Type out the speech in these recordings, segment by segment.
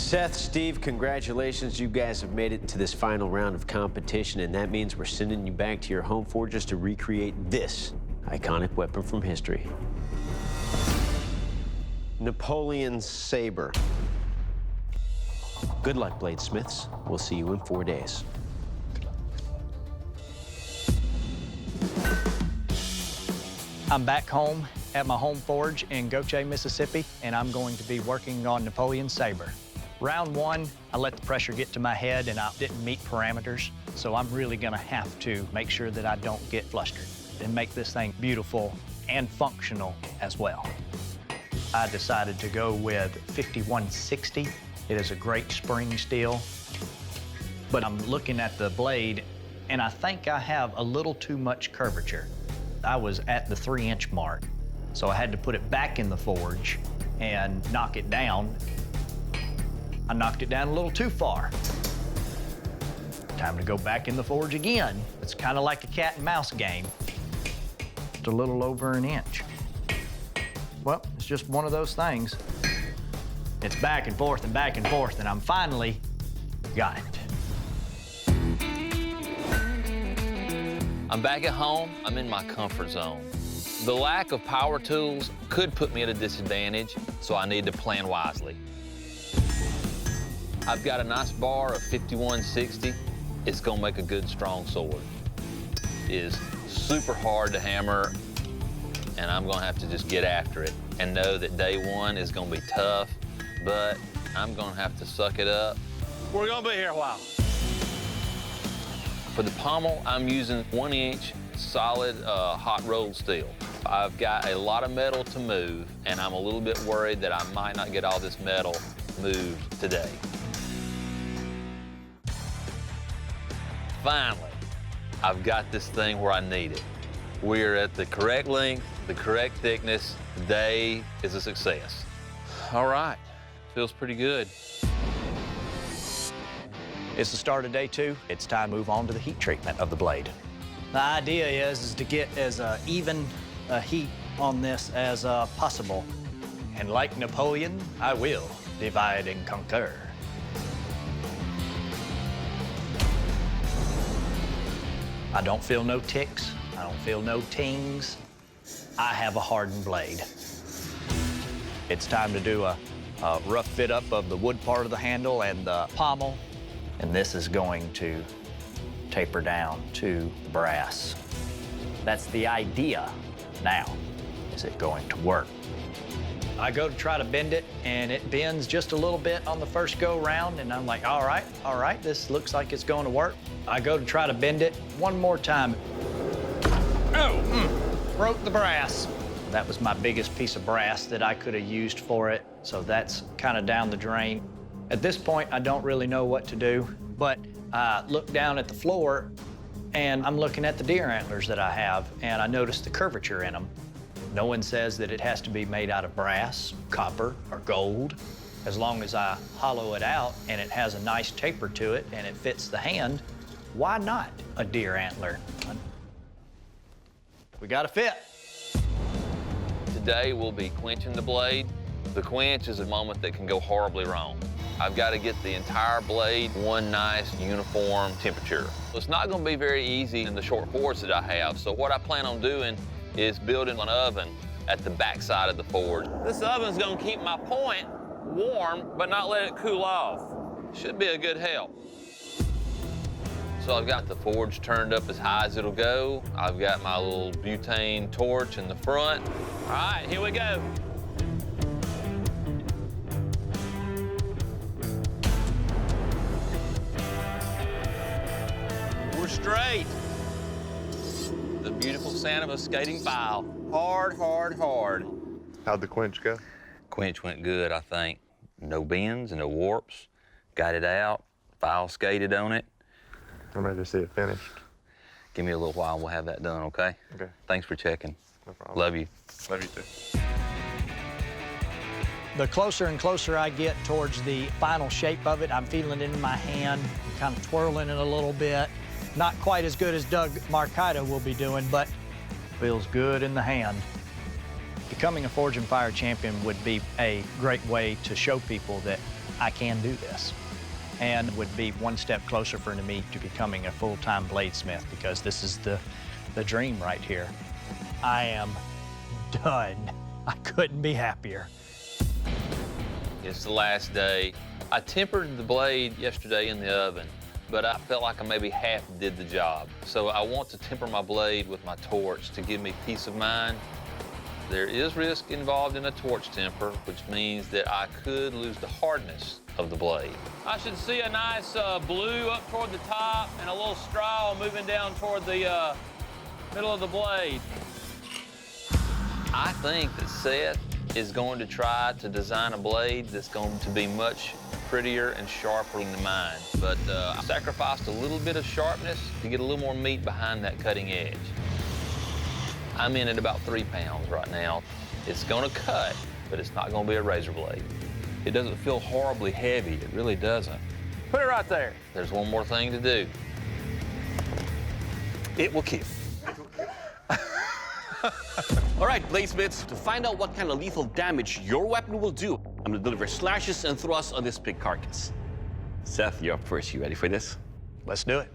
Seth, Steve, congratulations. You guys have made it to this final round of competition, and that means we're sending you back to your home forges to recreate this iconic weapon from history. Napoleon's saber. Good luck, bladesmiths. We'll see you in 4 days. I'm back home at my home forge in Goche, Mississippi, and I'm going to be working on Napoleon's saber. Round one, I let the pressure get to my head and I didn't meet parameters, so I'm really gonna have to make sure that I don't get flustered and make this thing beautiful and functional as well. I decided to go with 5160. It is a great spring steel, but I'm looking at the blade and I think I have a little too much curvature. I was at the 3-inch mark, so I had to put it back in the forge and knock it down. I knocked it down a little too far. Time to go back in the forge again. It's kind of like a cat and mouse game. Just a little over an inch. Well, it's just one of those things. It's back and forth, and I'm finally got it. I'm back at home, I'm in my comfort zone. The lack of power tools could put me at a disadvantage, so I need to plan wisely. I've got a nice bar of 5160. It's gonna make a good, strong sword. It is super hard to hammer, and I'm gonna have to just get after it and know that day one is gonna be tough, but I'm gonna have to suck it up. We're gonna be here a while. For the pommel, I'm using 1-inch solid hot rolled steel. I've got a lot of metal to move, and I'm a little bit worried that I might not get all this metal moved today. Finally, I've got this thing where I need it. We're at the correct length, the correct thickness. The day is a success. All right, feels pretty good. It's the start of day 2. It's time to move on to the heat treatment of the blade. The idea is to get as even a heat on this as possible. And like Napoleon, I will divide and conquer. I don't feel no ticks. I don't feel no tings. I have a hardened blade. It's time to do a rough fit up of the wood part of the handle and the pommel. And this is going to taper down to brass. That's the idea. Now, is it going to work? I go to try to bend it, and it bends just a little bit on the first go round, and I'm like, all right, this looks like it's going to work. I go to try to bend it one more time. Broke the brass. That was my biggest piece of brass that I could have used for it, so that's kind of down the drain. At this point, I don't really know what to do, but I look down at the floor, and I'm looking at the deer antlers that I have, and I notice the curvature in them. No one says that it has to be made out of brass, copper, or gold. As long as I hollow it out and it has a nice taper to it and it fits the hand, why not a deer antler? We got to fit. Today we'll be quenching the blade. The quench is a moment that can go horribly wrong. I've got to get the entire blade one nice uniform temperature. It's not going to be very easy in the short forge that I have, so what I plan on doing is building an oven at the back side of the forge. This oven's going to keep my point warm, but not let it cool off. Should be a good help. So I've got the forge turned up as high as it'll go. I've got my little butane torch in the front. All right, here we go. We're straight. The beautiful sound of a skating file. Hard, hard, hard. How'd the quench go? Quench went good, I think. No bends, no warps. Got it out, file skated on it. I'm ready to see it finished. Give me a little while and we'll have that done, okay? Okay. Thanks for checking. No problem. Love you. Love you too. The closer and closer I get towards the final shape of it, I'm feeling it in my hand, kind of twirling it a little bit. Not quite as good as Doug Marcaida will be doing, but feels good in the hand. Becoming a Forge and Fire champion would be a great way to show people that I can do this, and would be one step closer for me to becoming a full-time bladesmith, because this is the dream right here. I am done. I couldn't be happier. It's the last day. I tempered the blade yesterday in the oven, but I felt like I maybe half did the job. So I want to temper my blade with my torch to give me peace of mind. There is risk involved in a torch temper, which means that I could lose the hardness of the blade. I should see a nice blue up toward the top and a little straw moving down toward the middle of the blade. I think that Seth is going to try to design a blade that's going to be much prettier and sharper than mine. But I sacrificed a little bit of sharpness to get a little more meat behind that cutting edge. I'm in at about 3 pounds right now. It's gonna cut, but it's not gonna be a razor blade. It doesn't feel horribly heavy, it really doesn't. Put it right there. There's one more thing to do. It will kill. All right, bladesmiths, to find out what kind of lethal damage your weapon will do, I'm gonna deliver slashes and thrusts on this pig carcass. Seth, you're up first. You ready for this? Let's do it.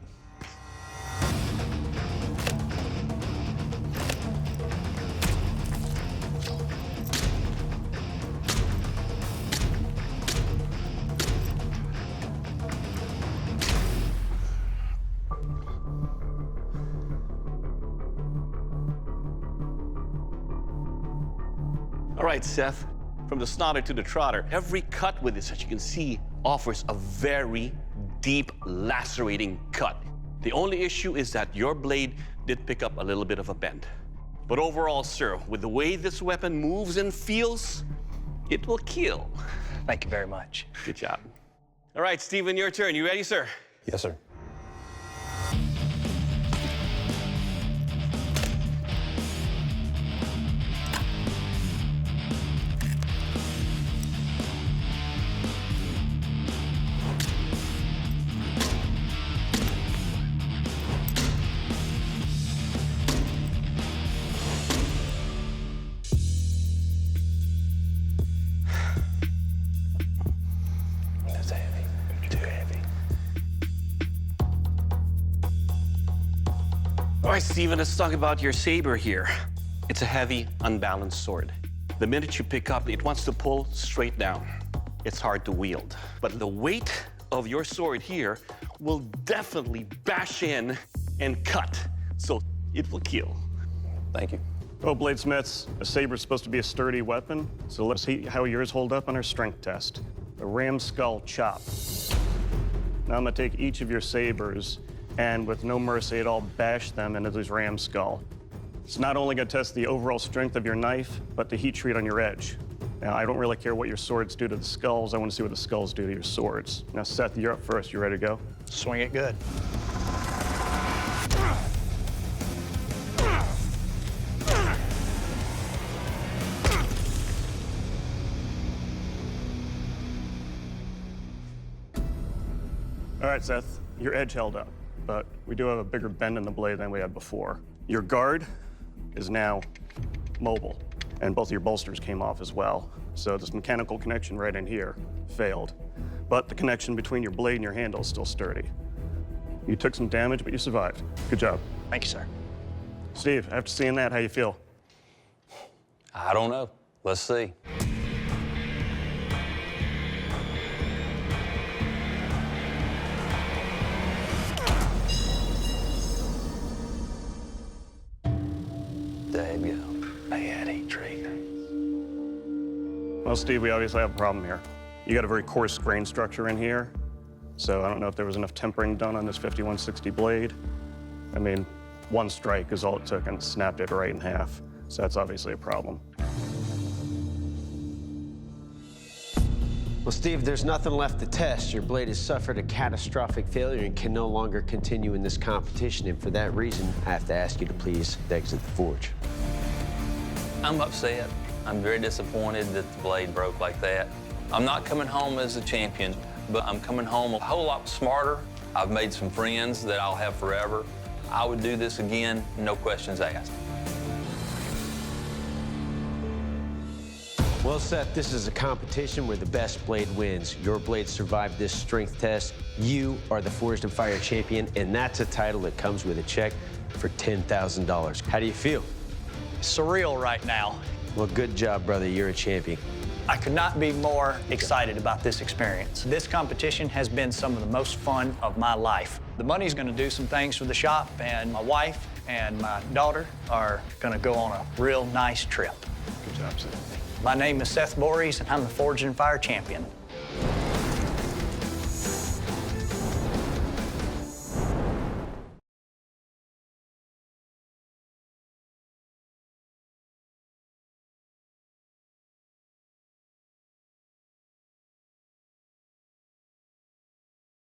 All right, Seth, from the snotter to the trotter, every cut with this, as you can see, offers a very deep, lacerating cut. The only issue is that your blade did pick up a little bit of a bend. But overall, sir, with the way this weapon moves and feels, it will kill. Thank you very much. Good job. All right, Stephen, your turn. You ready, sir? Yes, sir. That's heavy. Too heavy. All right, Stephen, let's talk about your saber here. It's a heavy, unbalanced sword. The minute you pick up, it wants to pull straight down. It's hard to wield. But the weight of your sword here will definitely bash in and cut, so it will kill. Thank you. Well, bladesmiths, a saber is supposed to be a sturdy weapon, so let's see how yours hold up on our strength test. A ram skull chop. Now I'm gonna take each of your sabers and with no mercy at all, bash them into this ram skull. It's not only gonna test the overall strength of your knife, but the heat treat on your edge. Now, I don't really care what your swords do to the skulls. I wanna see what the skulls do to your swords. Now, Seth, you're up first. You ready to go? Swing it good. All right, Seth, your edge held up, but we do have a bigger bend in the blade than we had before. Your guard is now mobile, and both of your bolsters came off as well. So this mechanical connection right in here failed, but the connection between your blade and your handle is still sturdy. You took some damage, but you survived. Good job. Thank you, sir. Steve, after seeing that, how you feel? I don't know. Let's see. There you go. Bad heat treat. Well, Steve, we obviously have a problem here. You got a very coarse grain structure in here, so I don't know if there was enough tempering done on this 5160 blade. I mean, one strike is all it took and snapped it right in half, so that's obviously a problem. Well, Steve, there's nothing left to test. Your blade has suffered a catastrophic failure and can no longer continue in this competition. And for that reason, I have to ask you to please exit the forge. I'm upset. I'm very disappointed that the blade broke like that. I'm not coming home as a champion, but I'm coming home a whole lot smarter. I've made some friends that I'll have forever. I would do this again, no questions asked. Well, Seth, this is a competition where the best blade wins. Your blade survived this strength test. You are the Forged and Fire champion, and that's a title that comes with a check for $10,000. How do you feel? Surreal right now. Well, good job, brother. You're a champion. I could not be more excited about this experience. This competition has been some of the most fun of my life. The money's gonna do some things for the shop, and my wife and my daughter are gonna go on a real nice trip. Good job, Seth. My name is Seth Voorhees, and I'm the Forged and Fire champion.